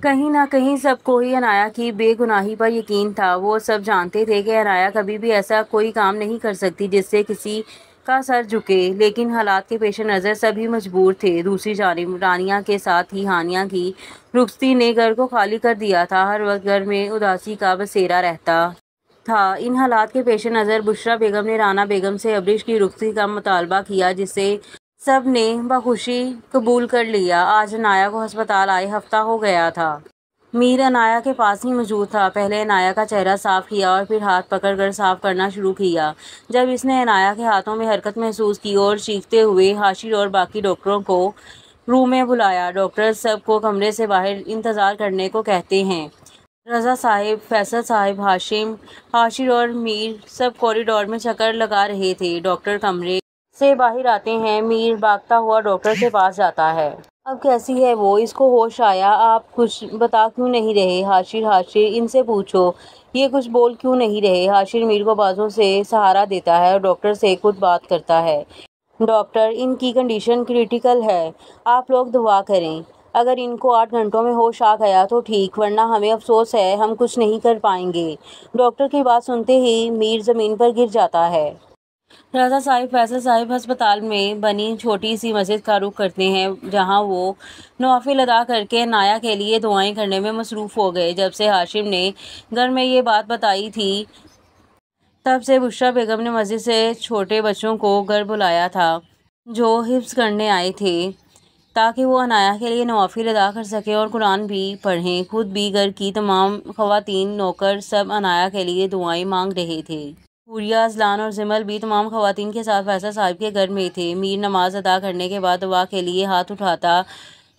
کہیں نہ کہیں سب کو ہی عنایا کی بے گناہی پر یقین تھا۔ وہ سب جانتے تھے کہ عنایا کبھی بھی ایسا کوئی کام نہیں کر سکتی جس سے کسی کا سر جھکے، لیکن حالات کے پیش نظر سبھی مجبور تھے۔ دوسری جانب رانیہ کے ساتھ ہی ہانیہ کی رخصتی نے گھر کو خالی کر دیا تھا۔ ہر وقت گھر میں اداسی کا بسیرا رہتا تھا۔ ان حالات کے پیش نظر بشریٰ بیگم نے رانا بیگم سے ابریش کی رخصتی کا مطالبہ کیا، جسے سب نے بخوشی قبول کر لیا۔ آج عنایا کو ہسپتال آئے ہفتہ ہو گیا تھا۔ میر عنایا کے پاس ہی موجود تھا۔ پہلے عنایا کا چہرہ صاف کیا اور پھر ہاتھ پکڑ کر صاف کرنا شروع کیا۔ جب اس نے عنایا کے ہاتھوں میں حرکت محسوس کی اور چیختے ہوئے حاشر اور باقی ڈاکٹروں کو روم میں بلایا۔ ڈاکٹر سب کو کمرے سے باہر انتظار کرنے کو کہتے ہیں۔ رضا صاحب، فیصل صاحب، ہاشم، حاشر اور میر سب کوریڈور میں چکر لگا رہے تھے۔ ڈاکٹر کمرے سے باہر آتے ہیں۔ میر بھاگتا ہوا ڈاکٹر کے پاس جاتا ہے۔ اب کیسی ہے وہ؟ اس کو ہوش آیا؟ آپ کچھ بتا کیوں نہیں رہے؟ حاشر، ان سے پوچھو، یہ کچھ بول کیوں نہیں رہے؟ حاشر میر کو بازو سے سہارا دیتا ہے اور ڈاکٹر سے خود بات کرتا ہے۔ ڈاکٹر، ان کی کنڈیشن کریٹیکل ہے، آپ لوگ دعا کریں۔ اگر ان کو 8 گھنٹوں میں ہوش آ گیا تو ٹھیک، ورنہ ہمیں افسوس ہے، ہم کچھ نہیں کر پائیں گے۔ ڈاکٹر کی بات سنتے ہی میر زمین پر گر جاتا ہے۔ رضا صاحب، فیصل صاحب ہسپتال میں بنی چھوٹی سی مسجد کا رخ کرتے ہیں، جہاں وہ نوافل ادا کر کے عنایا کے لیے دعائیں کرنے میں مصروف ہو گئے۔ جب سے ہاشم نے گھر میں یہ بات بتائی تھی، تب سے بشریٰ بیگم نے مسجد سے چھوٹے بچوں کو گھر بلایا تھا جو حفظ کرنے آئے تھے، تاکہ وہ عنایا کے لیے نوافل ادا کر سکیں اور قرآن بھی پڑھیں۔ خود بھی گھر کی تمام خواتین، نوکر سب عنایا کے لیے دعائیں مانگ رہے تھے۔ حوریہ، اذلان اور زمل بھی تمام خواتین کے ساتھ فیصل صاحب کے گھر میں تھے۔ میر نماز ادا کرنے کے بعد دعا کے لیے ہاتھ اٹھاتا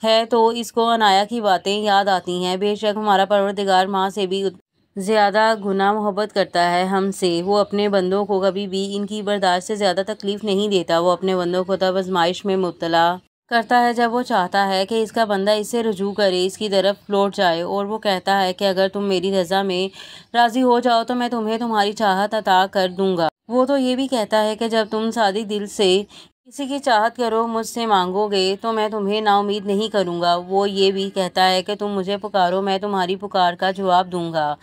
ہے تو اس کو عنایا کی باتیں یاد آتی ہیں۔ بے شک ہمارا پروردگار ماں سے بھی زیادہ گنا محبت کرتا ہے ہم سے۔ وہ اپنے بندوں کو کبھی بھی ان کی برداشت سے زیادہ تکلیف نہیں دیتا۔ وہ اپنے بندوں کو تب آزمائش میں مبتلا کرتا ہے جب وہ چاہتا ہے کہ اس کا بندہ اس سے رجوع کرے، اس کی طرف لوٹ جائے، اور وہ کہتا ہے کہ اگر تم میری رضا میں راضی ہو جاؤ تو میں تمہیں تمہاری چاہت عطا کر دوں گا۔ وہ تو یہ بھی کہتا ہے کہ جب تم صادق دل سے کسی کی چاہت کرو، مجھ سے مانگو گے تو میں تمہیں نا امید نہیں کروں گا۔ وہ یہ بھی کہتا ہے کہ تم مجھے پکارو، میں تمہاری پکار کا جواب دوں گا۔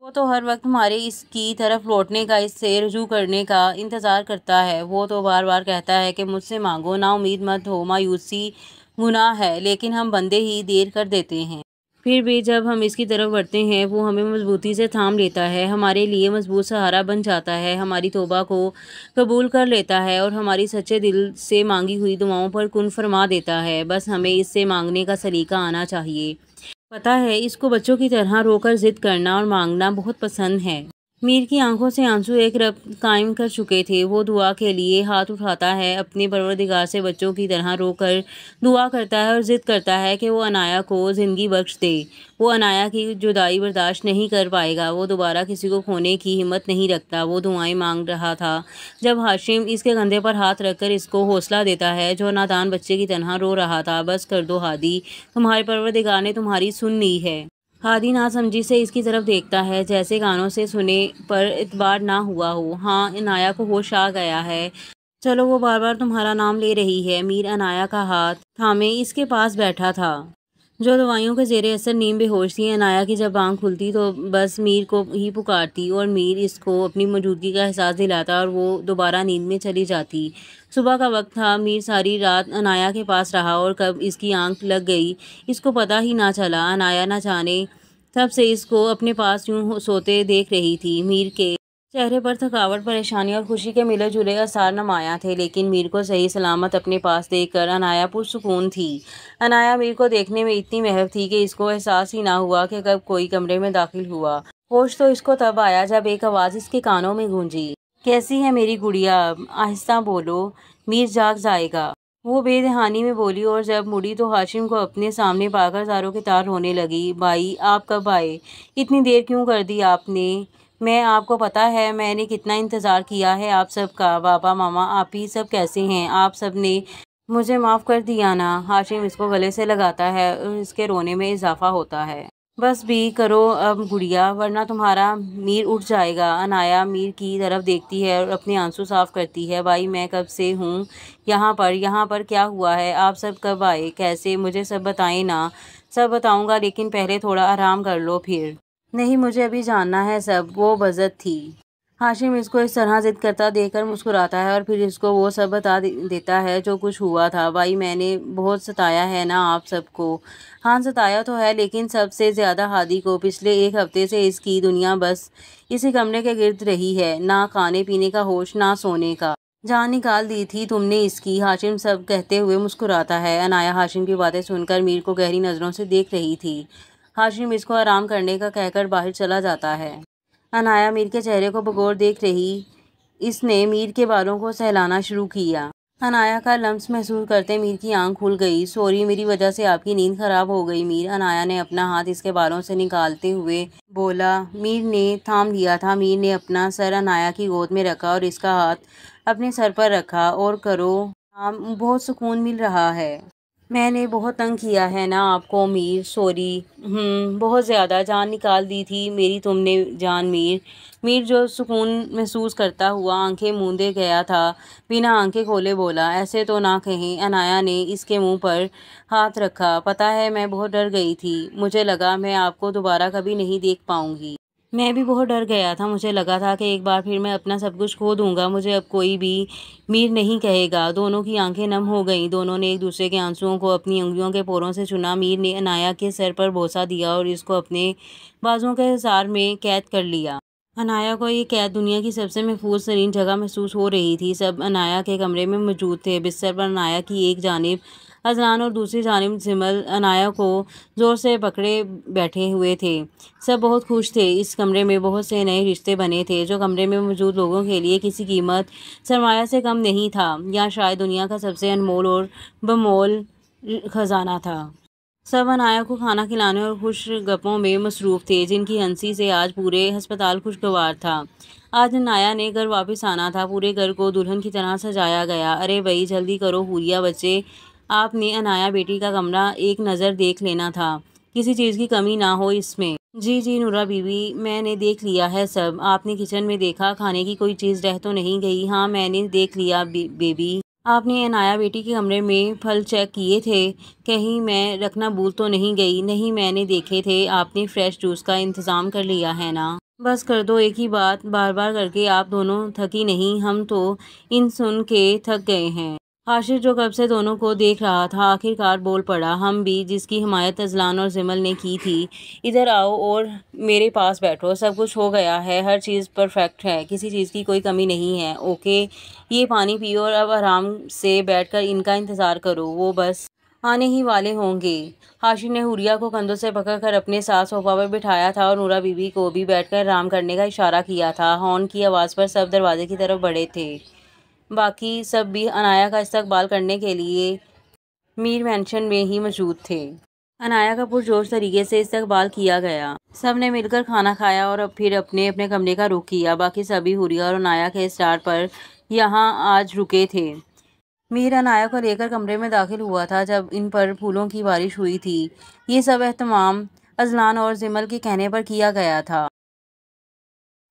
وہ تو ہر وقت تمہارے اس کی طرف لوٹنے کا، اس سے رجوع کرنے کا انتظار کرتا ہے۔ وہ تو بار بار کہتا ہے کہ مجھ سے مانگو، نا امید مت ہو، مایوسی گناہ ہے، لیکن ہم بندے ہی دیر کر دیتے ہیں۔ پھر بھی جب ہم اس کی طرف بڑھتے ہیں، وہ ہمیں مضبوطی سے تھام لیتا ہے، ہمارے لیے مضبوط سہارا بن جاتا ہے، ہماری توبہ کو قبول کر لیتا ہے اور ہماری سچے دل سے مانگی ہوئی دعاؤں پر کن فرما دیتا ہے۔ بس ہمیں اس سے مانگنے کا سلیقہ آنا چاہیے۔ پتہ ہے اس کو بچوں کی طرح رو کر ضد کرنا اور مانگنا بہت پسند ہے۔ میر کی آنکھوں سے آنسو ایک ربط قائم کر چکے تھے۔ وہ دعا کے لیے ہاتھ اٹھاتا ہے، اپنے پروردگار سے بچوں کی طرح رو کر دعا کرتا ہے اور ضد کرتا ہے کہ وہ عنایا کو زندگی بخش دے۔ وہ عنایا کی جدائی برداشت نہیں کر پائے گا، وہ دوبارہ کسی کو کھونے کی ہمت نہیں رکھتا۔ وہ دعائیں مانگ رہا تھا جب ہاشم اس کے کندھے پر ہاتھ رکھ کر اس کو حوصلہ دیتا ہے، جو نادان بچے کی طرح رو رہا تھا۔ بس کر دو ہادی، تمہارے پروردگار نے تمہاری سن لی ہے۔ ہادی ناسمجھی سے اس کی طرف دیکھتا ہے، جیسے کانوں سے سنے پر اعتبار نہ ہوا ہو۔ ہاں، عنایا کو ہوش آ گیا ہے، چلو وہ بار بار تمہارا نام لے رہی ہے۔ میر عنایا کا ہاتھ تھامے اس کے پاس بیٹھا تھا، جو دوائیوں کے زیر اثر نیم بے ہوش تھی۔ عنایا کی جب آنکھ کھلتی تو بس میر کو ہی پکارتی اور میر اس کو اپنی موجودگی کا احساس دلاتا اور وہ دوبارہ نیند میں چلی جاتی۔ صبح کا وقت تھا۔ میر ساری رات عنایا کے پاس رہا اور کب اس کی آنکھ لگ گئی اس کو پتہ ہی نہ چلا۔ عنایا نہ جانے تب سے اس کو اپنے پاس یوں سوتے دیکھ رہی تھی۔ میر کے چہرے پر تھکاوٹ، پریشانی اور خوشی کے ملے جلے آثار نمایاں تھے، لیکن میر کو صحیح سلامت اپنے پاس دیکھ کر عنایا پرسکون تھی۔ عنایا میر کو دیکھنے میں اتنی محو تھی کہ اس کو احساس ہی نہ ہوا کہ کب کوئی کمرے میں داخل ہوا۔ ہوش تو اس کو تب آیا جب ایک آواز اس کے کانوں میں گونجی، کیسی ہے میری گڑیا؟ آہستہ بولو، میر جاگ جائے گا۔ وہ بے دہانی میں بولی اور جب مڑی تو ہاشم کو اپنے سامنے پا کر زاروں کی طرح رونے لگی۔ بھائی، آپ کب آئے؟ اتنی دیر کیوں کر دی آپ نے؟ میں آپ کو پتہ ہے میں نے کتنا انتظار کیا ہے آپ سب کا۔ بابا، ماما، آپی سب کیسے ہیں؟ آپ سب نے مجھے معاف کر دیا نا؟ ہاشم اس کو گلے سے لگاتا ہے اور اس کے رونے میں اضافہ ہوتا ہے۔ بس بھی کرو اب گڑیا، ورنہ تمہارا میر اٹھ جائے گا۔ عنایا میر کی طرف دیکھتی ہے اور اپنے آنسو صاف کرتی ہے۔ بھائی میں کب سے ہوں یہاں پر کیا ہوا ہے؟ آپ سب کب آئے؟ کیسے؟ مجھے سب بتائیں نا۔ سب بتاؤں گا، لیکن پہلے تھوڑا آرام کر لو پھر۔ نہیں، مجھے ابھی جاننا ہے سب۔ وہ بزد تھی۔ ہاشم اس کو اس طرح ضد کرتا دیکھ کر مسکراتا ہے اور پھر اس کو وہ سب بتا دیتا ہے جو کچھ ہوا تھا۔ بھائی میں نے بہت ستایا ہے نا آپ سب کو؟ ہاں ستایا تو ہے، لیکن سب سے زیادہ ہادی کو۔ پچھلے ایک ہفتے سے اس کی دنیا بس اسی کمرے کے گرد رہی ہے، نہ کھانے پینے کا ہوش، نہ سونے کا۔ جان نکال دی تھی تم نے اس کی۔ ہاشم سب کہتے ہوئے مسکراتا ہے۔ عنایا ہاشم کی باتیں سن کر میر کو گہری نظروں سے دیکھ رہی تھی۔ ہاشم اس کو آرام کرنے کا کہہ کر باہر چلا جاتا ہے۔ عنایا میر کے چہرے کو بغور دیکھ رہی، اس نے میر کے بالوں کو سہلانا شروع کیا۔ عنایا کا لمس محسوس کرتے میر کی آنکھ کھل گئی۔ سوری، میری وجہ سے آپ کی نیند خراب ہو گئی میر۔ عنایا نے اپنا ہاتھ اس کے بالوں سے نکالتے ہوئے بولا۔ میر نے تھام لیا تھا۔ میر نے اپنا سر عنایا کی گود میں رکھا اور اس کا ہاتھ اپنے سر پر رکھا۔ اور کرو بہت سکون مل رہا ہے۔ میں نے بہت تنگ کیا ہے نا آپ کو میر؟ سوری۔ بہت زیادہ۔ جان نکال دی تھی میری تم نے جان میر۔ میر جو سکون محسوس کرتا ہوا آنکھیں موندے گیا تھا، بنا آنکھیں کھولے بولا۔ ایسے تو نہ کہیں۔ عنایا نے اس کے منہ پر ہاتھ رکھا۔ پتہ ہے میں بہت ڈر گئی تھی۔ مجھے لگا میں آپ کو دوبارہ کبھی نہیں دیکھ پاؤں گی۔ میں بھی بہت ڈر گیا تھا۔ مجھے لگا تھا کہ ایک بار پھر میں اپنا سب کچھ کھو دوں گا، مجھے اب کوئی بھی میر نہیں کہے گا۔ دونوں کی آنکھیں نم ہو گئیں۔ دونوں نے ایک دوسرے کے آنسوؤں کو اپنی انگلیوں کے پوروں سے چنا۔ میر نے عنایا کے سر پر بوسہ دیا اور اس کو اپنے بازوؤں کے حصار میں قید کر لیا۔ عنایا کو یہ قید دنیا کی سب سے محفوظ ترین جگہ محسوس ہو رہی تھی۔ سب عنایا کے کمرے میں موجود تھے۔ بستر پر عنایا کی ایک جانب اذلان اور دوسری جانب جمل عنایا کو زور سے پکڑے بیٹھے ہوئے تھے۔ سب بہت خوش تھے۔ اس کمرے میں بہت سے نئے رشتے بنے تھے جو کمرے میں موجود لوگوں کے لیے کسی قیمت سرمایہ سے کم نہیں تھا، یا شاید دنیا کا سب سے انمول اور بمول خزانہ تھا۔ سب عنایا کو کھانا کھلانے اور خوش گپوں میں مصروف تھے، جن کی ہنسی سے آج پورے ہسپتال خوشگوار تھا۔ آج عنایا نے گھر واپس آنا تھا۔ پورے گھر کو دلہن کی طرح سجایا گیا۔ ارے بھائی جلدی کرو حوریہ بچے، آپ نے عنایا بیٹی کا کمرہ ایک نظر دیکھ لینا تھا، کسی چیز کی کمی نہ ہو اس میں۔ جی نورا بیوی، میں نے دیکھ لیا ہے سب۔ آپ نے کچن میں دیکھا؟ کھانے کی کوئی چیز رہ تو نہیں گئی؟ ہاں میں نے دیکھ لیا بیبی۔ آپ نے عنایا بیٹی کے کمرے میں پھل چیک کیے تھے؟ کہیں میں رکھنا بھول تو نہیں گئی؟ نہیں میں نے دیکھے تھے۔ آپ نے فریش جوس کا انتظام کر لیا ہے نا؟ بس کر دو ایک ہی بات بار بار کر کے، آپ دونوں تھکی نہیں؟ ہم تو ان سن کے تھک گئے ہیں۔ عاشق جو کب سے دونوں کو دیکھ رہا تھا آخر کار بول پڑا۔ ہم بھی، جس کی حمایت اذلان اور جمل نے کی تھی۔ ادھر آؤ اور میرے پاس بیٹھو۔ سب کچھ ہو گیا ہے، ہر چیز پرفیکٹ ہے، کسی چیز کی کوئی کمی نہیں ہے۔ اوکے یہ پانی پیو اور اب آرام سے بیٹھ کر ان کا انتظار کرو، وہ بس آنے ہی والے ہوں گے۔ ہاشم نے حوریہ کو کندھوں سے پکڑ کر اپنے ساتھ صوفہ پر بٹھایا تھا اور نورا بیوی کو بھی بیٹھ کر آرام کرنے کا اشارہ کیا تھا۔ ہارن کی آواز پر سب دروازے کی طرف بڑھے تھے۔ باقی سب بھی عنایا کا استقبال کرنے کے لیے میر مینشن میں ہی موجود تھے۔ عنایا کا پرجوش طریقے سے استقبال کیا گیا۔ سب نے مل کر کھانا کھایا اور پھر اپنے اپنے کمرے کا رخ کیا۔ باقی سبھی حوریہ اور عنایا کے اسٹار پر یہاں آج رکے تھے۔ میر عنایا کو لے کر کمرے میں داخل ہوا تھا جب ان پر پھولوں کی بارش ہوئی تھی۔ یہ سب اہتمام اذلان اور جمل کے کہنے پر کیا گیا تھا۔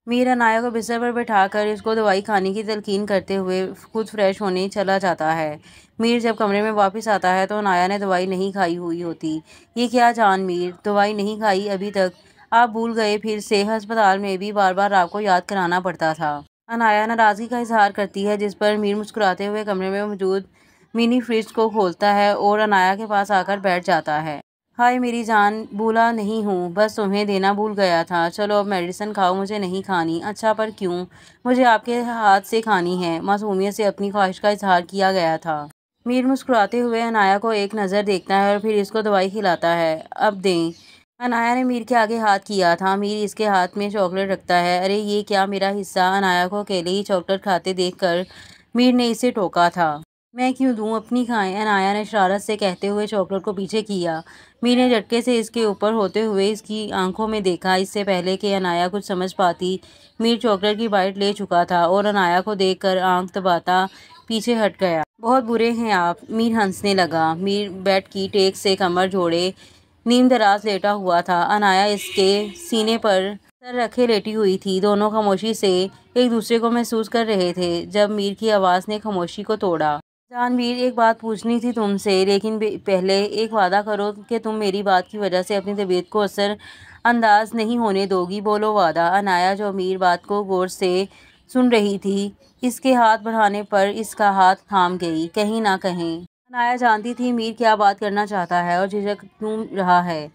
میر عنایا کو بستر پر بٹھا کر اس کو دوائی کھانے کی تلقین کرتے ہوئے خود فریش ہونے چلا جاتا ہے۔ میر جب کمرے میں واپس آتا ہے تو عنایا نے دوائی نہیں کھائی ہوئی ہوتی۔ یہ کیا جان میر، دوائی نہیں کھائی ابھی تک؟ آپ بھول گئے پھر سے؟ ہسپتال میں بھی بار بار آپ کو یاد کرانا پڑتا تھا۔ عنایا ناراضگی کا اظہار کرتی ہے، جس پر میر مسکراتے ہوئے کمرے میں موجود منی فریج کو کھولتا ہے اور عنایا کے پاس آ کر بیٹھ جاتا ہے۔ ہائے میری جان، بھولا نہیں ہوں، بس تمہیں دینا بھول گیا تھا۔ چلو اب میڈیسن کھاؤ۔ مجھے نہیں کھانی۔ اچھا پر کیوں؟ مجھے آپ کے ہاتھ سے کھانی ہے۔ معصومیت سے اپنی خواہش کا اظہار کیا گیا تھا۔ میر مسکراتے ہوئے عنایا کو ایک نظر دیکھتا ہے اور پھر اس کو دوائی کھلاتا ہے۔ اب دیں۔ عنایا نے میر کے آگے ہاتھ کیا تھا۔ میر اس کے ہاتھ میں چاکلیٹ رکھتا ہے۔ ارے یہ کیا میرا حصہ؟ عنایا کو اکیلے ہی چاکلیٹ کھاتے دیکھ کر میر نے اسے ٹوکا تھا۔ میں کیوں دوں، اپنی کھائیں، عنایا نے شرارت سے کہتے ہوئے چاکلیٹ کو پیچھے کیا۔ میر نے جھٹکے سے اس کے اوپر ہوتے ہوئے اس کی آنکھوں میں دیکھا۔ اس سے پہلے کہ عنایا کچھ سمجھ پاتی میر چاکلیٹ کی بائٹ لے چکا تھا اور عنایا کو دیکھ کر آنکھ دباتا پیچھے ہٹ گیا۔ بہت برے ہیں آپ، میر ہنسنے لگا۔ میر بیڈ کی ٹیک سے کمر جوڑے نیم دراز لیٹا ہوا تھا۔ عنایا اس کے سینے پر سر رکھے لیٹی ہوئی تھی۔ دونوں خاموشی سے ایک دوسرے کو محسوس کر رہے تھے جب میر کی آواز نے خاموشی کو توڑا۔ جان میر، ایک بات پوچھنی تھی تم سے، لیکن پہلے ایک وعدہ کرو کہ تم میری بات کی وجہ سے اپنی طبیعت کو اثر انداز نہیں ہونے دو گی۔ بولو وعدہ۔ عنایا، جو میر بات کو غور سے سن رہی تھی، اس کے ہاتھ بڑھانے پر اس کا ہاتھ تھام گئی۔ کہیں نہ کہیں عنایا جانتی تھی میر کیا بات کرنا چاہتا ہے اور جھجک کیوں رہا ہے۔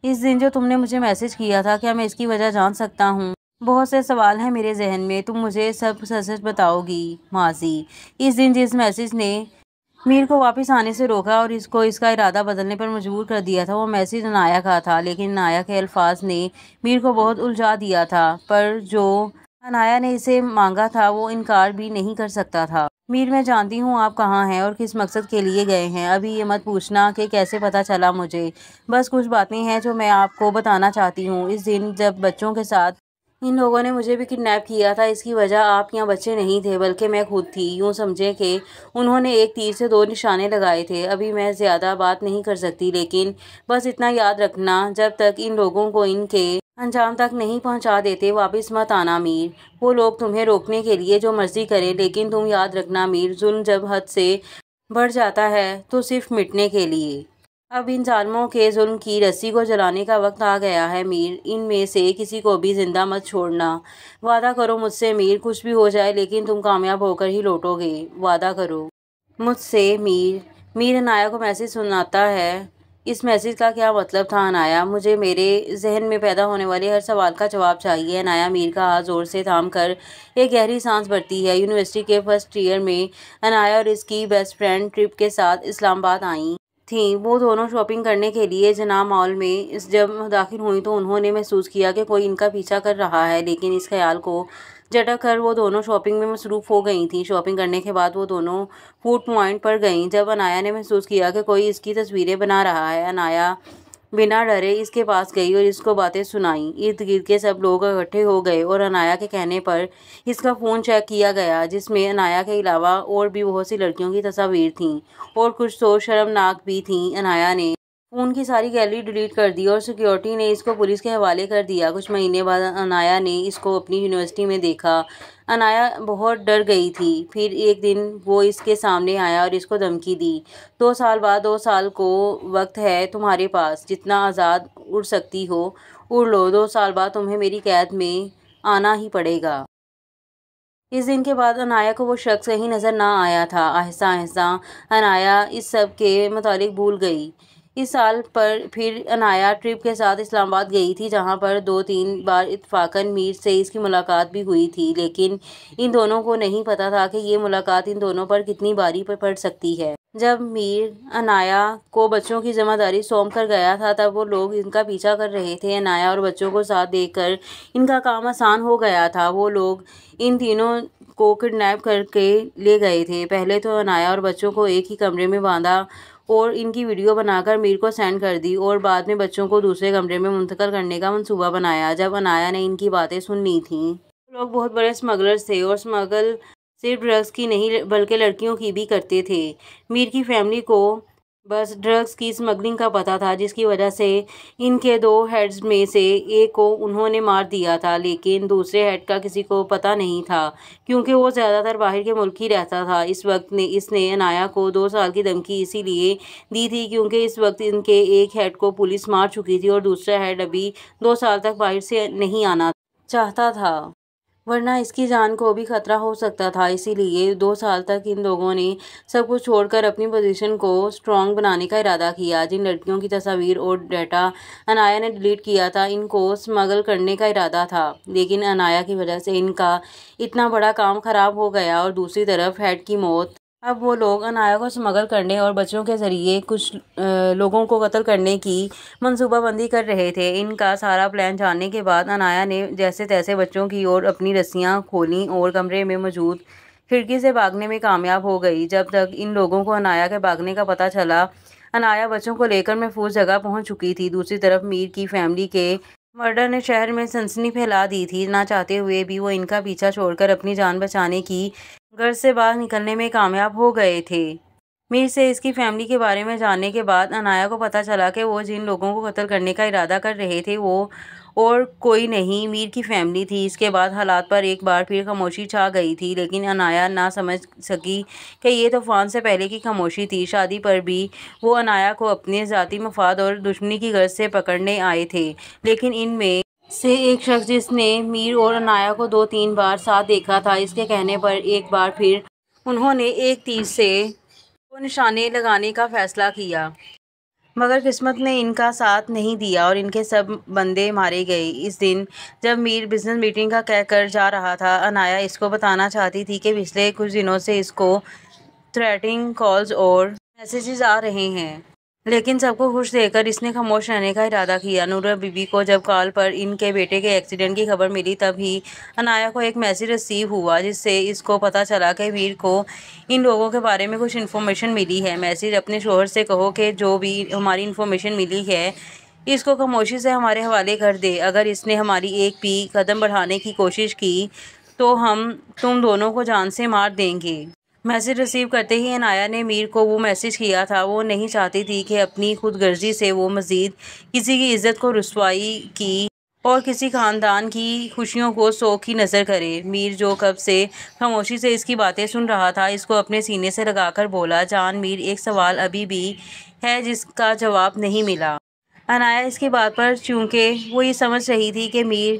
اس دن جو تم نے مجھے میسج کیا تھا، کیا میں اس کی وجہ جان سکتا ہوں؟ بہت سے سوال ہیں میرے ذہن میں، تم مجھے سب سچ سچ بتاؤ گی؟ ماضی۔ اس دن جس میسج نے میر کو واپس آنے سے روکا اور اس کو اس کا ارادہ بدلنے پر مجبور کر دیا تھا، وہ میسج عنایا کا تھا، لیکن عنایا کے الفاظ نے میر کو بہت الجھا دیا تھا۔ پر جو عنایا نے اسے مانگا تھا وہ انکار بھی نہیں کر سکتا تھا۔ میر، میں جانتی ہوں آپ کہاں ہیں اور کس مقصد کے لیے گئے ہیں۔ ابھی یہ مت پوچھنا کہ کیسے پتہ چلا مجھے، بس کچھ باتیں ہیں جو میں آپ کو بتانا چاہتی ہوں۔ اس دن جب بچوں کے ساتھ ان لوگوں نے مجھے بھی کڈنیپ کیا تھا، اس کی وجہ آپ یا بچے نہیں تھے بلکہ میں خود تھی۔ یوں سمجھیں کہ انہوں نے ایک تیر سے دو نشانے لگائے تھے۔ ابھی میں زیادہ بات نہیں کر سکتی، لیکن بس اتنا یاد رکھنا، جب تک ان لوگوں کو ان کے انجام تک نہیں پہنچا دیتے واپس مت آنا میر۔ وہ لوگ تمہیں روکنے کے لیے جو مرضی کریں، لیکن تم یاد رکھنا میر، ظلم جب حد سے بڑھ جاتا ہے تو صرف مٹنے کے لیے۔ اب ان ظالموں کے ظلم کی رسی کو جلانے کا وقت آ گیا ہے میر، ان میں سے کسی کو بھی زندہ مت چھوڑنا۔ وعدہ کرو مجھ سے میر، کچھ بھی ہو جائے لیکن تم کامیاب ہو کر ہی لوٹو گے، وعدہ کرو مجھ سے میر۔ میر عنایا کو میسج سناتا ہے۔ اس میسج کا کیا مطلب تھا عنایا؟ مجھے میرے ذہن میں پیدا ہونے والے ہر سوال کا جواب چاہیے۔ عنایا میر کا ہاتھ زور سے تھام کر ایک گہری سانس بھرتی ہے۔ یونیورسٹی کے فرسٹ ایئر میں عنایا اور اس کی بیسٹ فرینڈ ٹرپ کے ساتھ اسلام آباد آئی تھیں۔ وہ دونوں شاپنگ کرنے کے لیے جناح مال میں جب داخل ہوئیں تو انہوں نے محسوس کیا کہ کوئی ان کا پیچھا کر رہا ہے، لیکن اس خیال کو جھٹک کر وہ دونوں شاپنگ میں مصروف ہو گئی تھیں۔ شاپنگ کرنے کے بعد وہ دونوں فوڈ پوائنٹ پر گئیں۔ جب عنایا نے محسوس کیا کہ کوئی اس کی تصویریں بنا رہا ہے، عنایا بنا ڈرے اس کے پاس گئی اور اس کو باتیں سنائیں۔ ارد گرد کے سب لوگ اکٹھے ہو گئے اور عنایا کے کہنے پر اس کا فون چیک کیا گیا، جس میں عنایا کے علاوہ اور بھی بہت سی لڑکیوں کی تصاویر تھیں اور کچھ تو شرمناک بھی تھیں۔ عنایا نے فون کی ساری گیلری ڈیلیٹ کر دی اور سیکیورٹی نے اس کو پولیس کے حوالے کر دیا۔ کچھ مہینے بعد عنایا نے اس کو اپنی یونیورسٹی میں دیکھا۔ عنایا بہت ڈر گئی تھی۔ پھر ایک دن وہ اس کے سامنے آیا اور اس کو دھمکی دی، 2 سال بعد 2 سال کو وقت ہے تمہارے پاس، جتنا آزاد اڑ سکتی ہو اڑ لو، 2 سال بعد تمہیں میری قید میں آنا ہی پڑے گا۔ اس دن کے بعد عنایا کو وہ شخص کہیں نظر نہ آیا تھا۔ آہستہ آہستہ عنایا اس سب کے متعلق بھول گئی۔ اس سال پھر عنایا ٹرپ کے ساتھ اسلام آباد گئی تھی، جہاں پر 2-3 بار اتفاقاً میر سے اس کی ملاقات بھی ہوئی تھی، لیکن ان دونوں کو نہیں پتا تھا کہ یہ ملاقات ان دونوں پر کتنی بھاری پڑ سکتی ہے۔ جب میر عنایا کو بچوں کی ذمہ داری سونپ کر گیا تھا، تب وہ لوگ ان کا پیچھا کر رہے تھے۔ عنایا اور بچوں کو ساتھ دیکھ کر ان کا کام آسان ہو گیا تھا۔ وہ لوگ ان تینوں کو کڈنیپ کر کے لے گئے تھے۔ پہلے تو عنایا اور بچوں کو ایک ہی کمرے میں باندھا اور ان کی ویڈیو بنا کر میر کو سینڈ کر دی اور بعد میں بچوں کو دوسرے کمرے میں منتقل کرنے کا منصوبہ بنایا۔ جب عنایا نے ان کی باتیں سن لی تھیں، وہ لوگ بہت بڑے اسمگلرز تھے اور اسمگل صرف ڈرگز کی نہیں بلکہ لڑکیوں کی بھی کرتے تھے۔ میر کی فیملی کو بس ڈرگز کی اسمگلنگ کا پتہ تھا، جس کی وجہ سے ان کے 2 ہیڈز میں سے ایک کو انہوں نے مار دیا تھا، لیکن دوسرے ہیڈ کا کسی کو پتہ نہیں تھا کیونکہ وہ زیادہ تر باہر کے ملک ہی رہتا تھا۔ اس وقت اس نے عنایا کو 2 سال کی دھمکی اسی لیے دی تھی کیونکہ اس وقت ان کے ایک ہیڈ کو پولیس مار چکی تھی اور دوسرا ہیڈ ابھی 2 سال تک باہر سے نہیں آنا چاہتا تھا، ورنہ اس کی جان کو بھی خطرہ ہو سکتا تھا۔ اسی لیے 2 سال تک ان لوگوں نے سب کچھ چھوڑ کر اپنی پوزیشن کو اسٹرانگ بنانے کا ارادہ کیا۔ جن لڑکیوں کی تصاویر اور ڈیٹا عنایا نے ڈیلیٹ کیا تھا، ان کو اسمگل کرنے کا ارادہ تھا، لیکن عنایا کی وجہ سے ان کا اتنا بڑا کام خراب ہو گیا۔ اور دوسری طرف ہیڈ کی موت۔ اب وہ لوگ عنایا کو اسمگل کرنے اور بچوں کے ذریعے کچھ لوگوں کو قتل کرنے کی منصوبہ بندی کر رہے تھے۔ ان کا سارا پلان جاننے کے بعد عنایا نے جیسے تیسے بچوں کی اور اپنی رسیاں کھولیں اور کمرے میں موجود کھڑکی سے بھاگنے میں کامیاب ہو گئی۔ جب تک ان لوگوں کو عنایا کے بھاگنے کا پتہ چلا، عنایا بچوں کو لے کر محفوظ جگہ پہنچ چکی تھی۔ دوسری طرف میر کی فیملی کے مرڈر نے شہر میں سنسنی پھیلا دی تھی۔ نہ چاہتے ہوئے بھی وہ ان کا پیچھا چھوڑ کر اپنی جان بچانے کی غرض سے باہر نکلنے میں کامیاب ہو گئے تھے۔ میر سے اس کی فیملی کے بارے میں جاننے کے بعد عنایا کو پتہ چلا کہ وہ جن لوگوں کو قتل کرنے کا ارادہ کر رہے تھے وہ اور کوئی نہیں میر کی فیملی تھی۔ اس کے بعد حالات پر ایک بار پھر خاموشی چھا گئی تھی، لیکن عنایا نہ سمجھ سکی کہ یہ طوفان سے پہلے کی خاموشی تھی۔ شادی پر بھی وہ عنایا کو اپنے ذاتی مفاد اور دشمنی کی غرض سے پکڑنے آئے تھے، لیکن ان میں سے ایک شخص جس نے میر اور عنایا کو 2-3 بار ساتھ دیکھا تھا، اس کے کہنے پر ایک بار پھر انہوں نے ایک تیر سے دو نشانے لگانے کا فیصلہ کیا، مگر قسمت نے ان کا ساتھ نہیں دیا اور ان کے سب بندے مارے گئے۔ اس دن جب میر بزنس میٹنگ کا کہہ کر جا رہا تھا، عنایا اس کو بتانا چاہتی تھی کہ پچھلے کچھ دنوں سے اس کو تھریٹنگ کالز اور میسیجز آ رہے ہیں، لیکن سب کو خوش دیکھ کر اس نے خاموش رہنے کا ارادہ کیا۔ نورہ بی بی کو جب کال پر ان کے بیٹے کے ایکسیڈنٹ کی خبر ملی، تب ہی عنایا کو ایک میسیج ریسیو ہوا جس سے اس کو پتہ چلا کہ میر کو ان لوگوں کے بارے میں کچھ انفارمیشن ملی ہے۔ میسیج: اپنے شوہر سے کہو کہ جو بھی ہماری انفارمیشن ملی ہے اس کو خاموشی سے ہمارے حوالے کر دے۔ اگر اس نے ہماری ایک بھی قدم بڑھانے کی کوشش کی تو ہم تم دونوں کو جان سے مار دیں گے۔ میسیج ریسیو کرتے ہی عنایا نے میر کو وہ میسیج کیا تھا۔ وہ نہیں چاہتی تھی کہ اپنی خود غرضی سے وہ مزید کسی کی عزت کو رسوائی کی اور کسی خاندان کی خوشیوں کو سوگ کی نظر کرے۔ میر جو کب سے خاموشی سے اس کی باتیں سن رہا تھا، اس کو اپنے سینے سے لگا کر بولا، جان میر، ایک سوال ابھی بھی ہے جس کا جواب نہیں ملا۔ عنایا اس کی بات پر چونکہ وہ یہ سمجھ رہی تھی کہ میر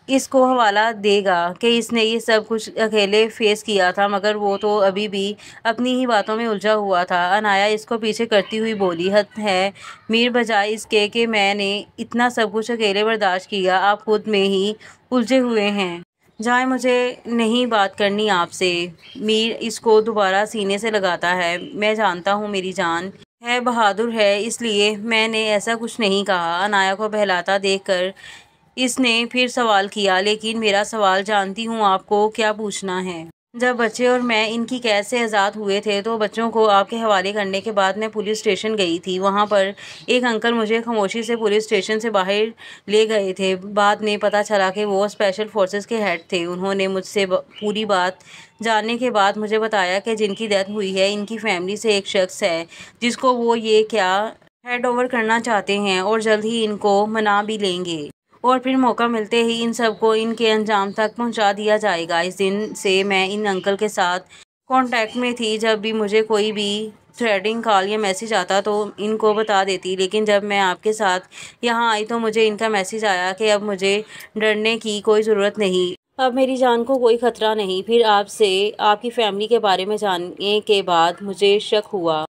اس کو حوالہ دے گا کہ اس نے یہ سب کچھ اکیلے فیس کیا تھا، مگر وہ تو ابھی بھی اپنی ہی باتوں میں الجھا ہوا تھا۔ عنایا اس کو پیچھے کرتی ہوئی بولی، حد ہے میر، بجائے اس کے کہ میں نے اتنا سب کچھ اکیلے برداشت کیا، آپ خود میں ہی الجھے ہوئے ہیں۔ جائیں، مجھے نہیں بات کرنی آپ سے۔ میر اس کو دوبارہ سینے سے لگاتا ہے، میں جانتا ہوں میری جان ہے، بہادر ہے، اس لیے میں نے ایسا کچھ نہیں کہا۔ عنایا کو بہلاتا دیکھ کر اس نے پھر سوال کیا، لیکن میرا سوال جانتی ہوں آپ کو کیا پوچھنا ہے۔ جب بچے اور میں ان کی قید سے آزاد ہوئے تھے تو بچوں کو آپ کے حوالے کرنے کے بعد میں پولیس اسٹیشن گئی تھی۔ وہاں پر ایک انکل مجھے خاموشی سے پولیس اسٹیشن سے باہر لے گئے تھے۔ بعد میں پتہ چلا کہ وہ اسپیشل فورسز کے ہیڈ تھے۔ انہوں نے مجھ سے پوری بات جاننے کے بعد مجھے بتایا کہ جن کی ڈیتھ ہوئی ہے ان کی فیملی سے ایک شخص ہے جس کو وہ یہ کیا ہینڈ اوور کرنا چاہتے ہیں اور جلد ہی ان کو منا بھی لیں گے، اور پھر موقع ملتے ہی ان سب کو ان کے انجام تک پہنچا دیا جائے گا۔ اس دن سے میں ان انکل کے ساتھ کانٹیکٹ میں تھی۔ جب بھی مجھے کوئی بھی تھریٹنگ کال یا میسیج آتا تو ان کو بتا دیتی، لیکن جب میں آپ کے ساتھ یہاں آئی تو مجھے ان کا میسیج آیا کہ اب مجھے ڈرنے کی کوئی ضرورت نہیں، اب میری جان کو کوئی خطرہ نہیں۔ پھر آپ سے آپ کی فیملی کے بارے میں جاننے کے بعد مجھے شک ہوا،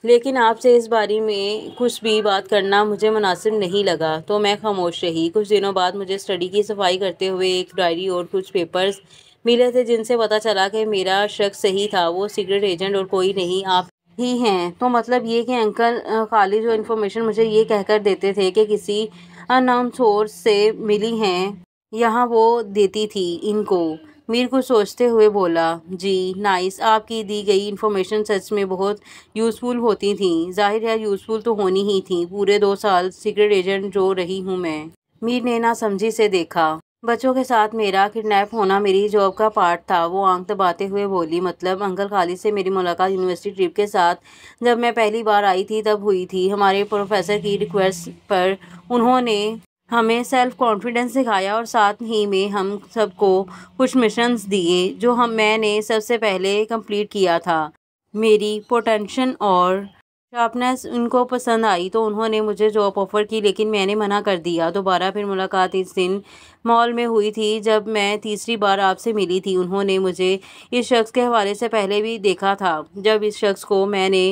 لیکن آپ سے اس بارے میں کچھ بھی بات کرنا مجھے مناسب نہیں لگا، تو میں خاموش رہی۔ کچھ دنوں بعد مجھے اسٹڈی کی صفائی کرتے ہوئے ایک ڈائری اور کچھ پیپرز ملے تھے جن سے پتہ چلا کہ میرا شک صحیح تھا، وہ سیکرٹ ایجنٹ اور کوئی نہیں آپ ہی ہیں۔ تو مطلب یہ کہ انکل خالی جو انفارمیشن مجھے یہ کہہ کر دیتے تھے کہ کسی ان نون سورس سے ملی ہیں، یہاں وہ دیتی تھی ان کو۔ میر کچھ سوچتے ہوئے بولا، جی نائس، آپ کی دی گئی انفارمیشن سچ میں بہت یوزفل ہوتی تھیں۔ ظاہر ہے یوزفل تو ہونی ہی تھیں، پورے 2 سال سیکرٹ ایجنٹ جو رہی ہوں میں۔ میر نے ناسمجھی سے دیکھا۔ بچوں کے ساتھ میرا کڈنیپ ہونا میری جاب کا پارٹ تھا، وہ آنکھ دباتے ہوئے بولی۔ مطلب انکل خالد سے میری ملاقات یونیورسٹی ٹرپ کے ساتھ جب میں پہلی بار آئی تھی تب ہوئی تھی۔ ہمارے پروفیسر کی ریکویسٹ پر انہوں نے ہمیں سیلف کانفیڈنس سکھایا اور ساتھ ہی میں ہم سب کو کچھ مشنز دیے جو میں نے سب سے پہلے کمپلیٹ کیا تھا۔ میری پوٹینشل اور شارپنیس ان کو پسند آئی تو انہوں نے مجھے جاب آفر کی، لیکن میں نے منع کر دیا۔ دوبارہ پھر ملاقات اس دن مال میں ہوئی تھی جب میں تیسری بار آپ سے ملی تھی۔ انہوں نے مجھے اس شخص کے حوالے سے پہلے بھی دیکھا تھا جب اس شخص کو میں نے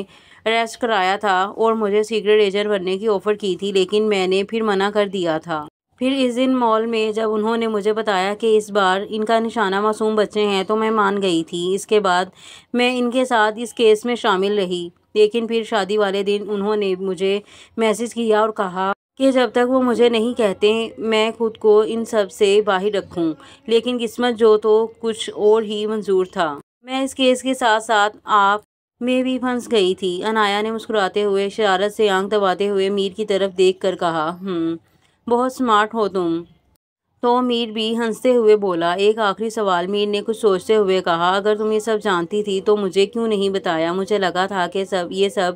اریسٹ کرایا تھا اور مجھے سیکرٹ ایجنٹ بننے کی آفر کی تھی، لیکن میں نے پھر منع کر دیا تھا۔ پھر اس دن مال میں جب انہوں نے مجھے بتایا کہ اس بار ان کا نشانہ معصوم بچے ہیں تو میں مان گئی تھی۔ اس کے بعد میں ان کے ساتھ اس کیس میں شامل رہی، لیکن پھر شادی والے دن انہوں نے مجھے میسیج کیا اور کہا کہ جب تک وہ مجھے نہیں کہتے میں خود کو ان سب سے باہر رکھوں، لیکن قسمت جو تو کچھ اور ہی منظور تھا۔ میں اس کیس کے ساتھ ساتھ آپ میں بھی پھنس گئی تھی۔ عنایا نے مسکراتے ہوئے شرارت سے آنکھ دباتے ہوئے میر کی طرف دیکھ کر کہا، بہت سمارٹ ہو تم۔ تو میر بھی ہنستے ہوئے بولا۔ ایک آخری سوال، میر نے کچھ سوچتے ہوئے کہا، اگر تم یہ سب جانتی تھی تو مجھے کیوں نہیں بتایا؟ مجھے لگا تھا کہ یہ سب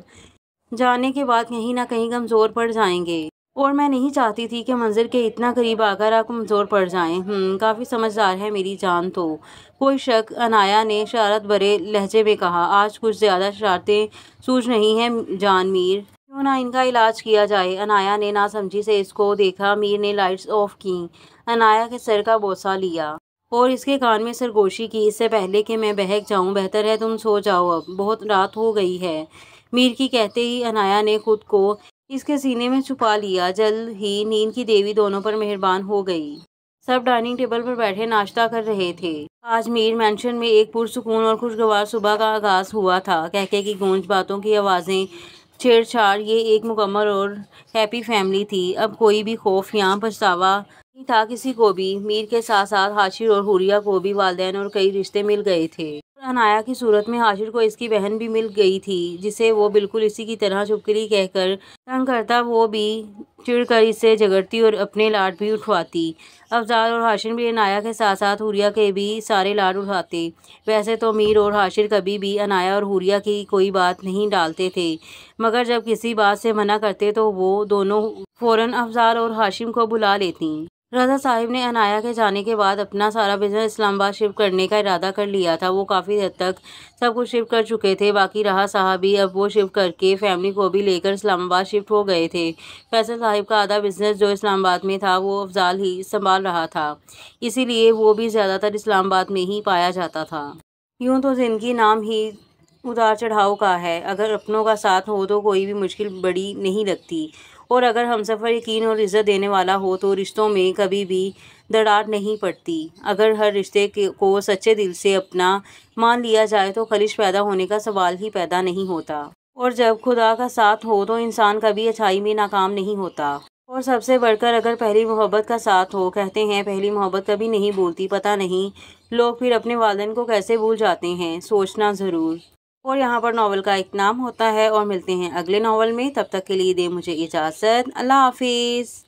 جاننے کے بعد کہیں نہ کہیں کمزور پڑ جائیں گے، اور میں نہیں چاہتی تھی کہ منزل کے اتنا قریب آ کر آپ کمزور پڑ جائیں۔ کافی سمجھدار ہے میری جان تو۔ کوئی شک؟ انایا نے شرارت بھرے لہجے میں کہا۔ آج کچھ زیادہ شرارتیں سوچ رہی ہیں جان میر، کیوں نہ ان کا علاج کیا جائے؟ انایا نے ناسمجھی سے اس کو دیکھا۔ میر نے لائٹس آف کیں، انایا کے سر کا بوسہ لیا اور اس کے کان میں سرگوشی کی۔ اس سے پہلے کہ میں بہک جاؤں، بہتر ہے تم سو جاؤ، اب بہت رات ہو گئی ہے۔ میر کی کہتے ہی انایا نے خود کو اس کے سینے میں چھپا لیا۔ جلد ہی نیند کی دیوی دونوں پر مہربان ہو گئی۔ سب ڈائننگ ٹیبل پر بیٹھے ناشتہ کر رہے تھے۔ آج میر مینشن میں ایک پرسکون اور خوشگوار صبح کا آغاز ہوا تھا۔ کہکہے کی گونج، باتوں کی آوازیں، چھیڑ چھاڑ، یہ ایک مکمل اور ہیپی فیملی تھی۔ اب کوئی بھی خوف یا پچھتاوا نہیں تھا کسی کو بھی۔ میر کے ساتھ ساتھ حاشر اور حوریہ کو بھی والدین اور کئی رشتے مل گئے تھے۔ اور انایا کی صورت میں حاشر کو اس کی بہن بھی مل گئی تھی، جسے وہ بالکل اسی کی طرح چپکلی کہہ کر تنگ کرتا، وہ بھی چڑھ کر اس سے جھگڑتی اور اپنے لاڈ بھی اٹھواتی۔ افضال اور حاشر بھی انایا کے ساتھ ساتھ حوریہ کے بھی سارے لاڈ اٹھاتے۔ ویسے تو میر اور حاشر کبھی بھی انایا اور حوریہ کی کوئی بات نہیں ڈالتے تھے، مگر جب کسی بات سے منع کرتے تو وہ دونوں فوراً افضال اور حاشر کو بلا لیتیں۔ رضا صاحب نے انایا کے جانے کے بعد اپنا سارا بزنس اسلام آباد شفٹ کرنے کا ارادہ کر لیا تھا۔ وہ کافی حد تک سب کچھ شفٹ کر چکے تھے، باقی رہا صاحب ہی۔ اب وہ شفٹ کر کے فیملی کو بھی لے کر اسلام آباد شفٹ ہو گئے تھے۔ فیصل صاحب کا آدھا بزنس جو اسلام آباد میں تھا وہ افضال ہی سنبھال رہا تھا، اسی لیے وہ بھی زیادہ تر اسلام آباد میں ہی پایا جاتا تھا۔ یوں تو زندگی نام ہی اتار چڑھاؤ کا ہے، اگر اپنوں کا ساتھ ہو تو کوئی بھی مشکل بڑی نہیں لگتی، اور اگر ہمسفر یقین اور عزت دینے والا ہو تو رشتوں میں کبھی بھی دراڑ نہیں پڑتی۔ اگر ہر رشتے کو سچے دل سے اپنا مان لیا جائے تو خلش پیدا ہونے کا سوال ہی پیدا نہیں ہوتا، اور جب خدا کا ساتھ ہو تو انسان کبھی اچھائی میں ناکام نہیں ہوتا۔ اور سب سے بڑھ کر اگر پہلی محبت کا ساتھ ہو، کہتے ہیں پہلی محبت کبھی نہیں بھولتی، پتہ نہیں لوگ پھر اپنے والدین کو کیسے بھول جاتے ہیں، سوچنا ضرور۔ اور یہاں پر ناول کا اختتام ہوتا ہے، اور ملتے ہیں اگلے ناول میں۔ تب تک کے لیے دیں مجھے اجازت، اللہ حافظ۔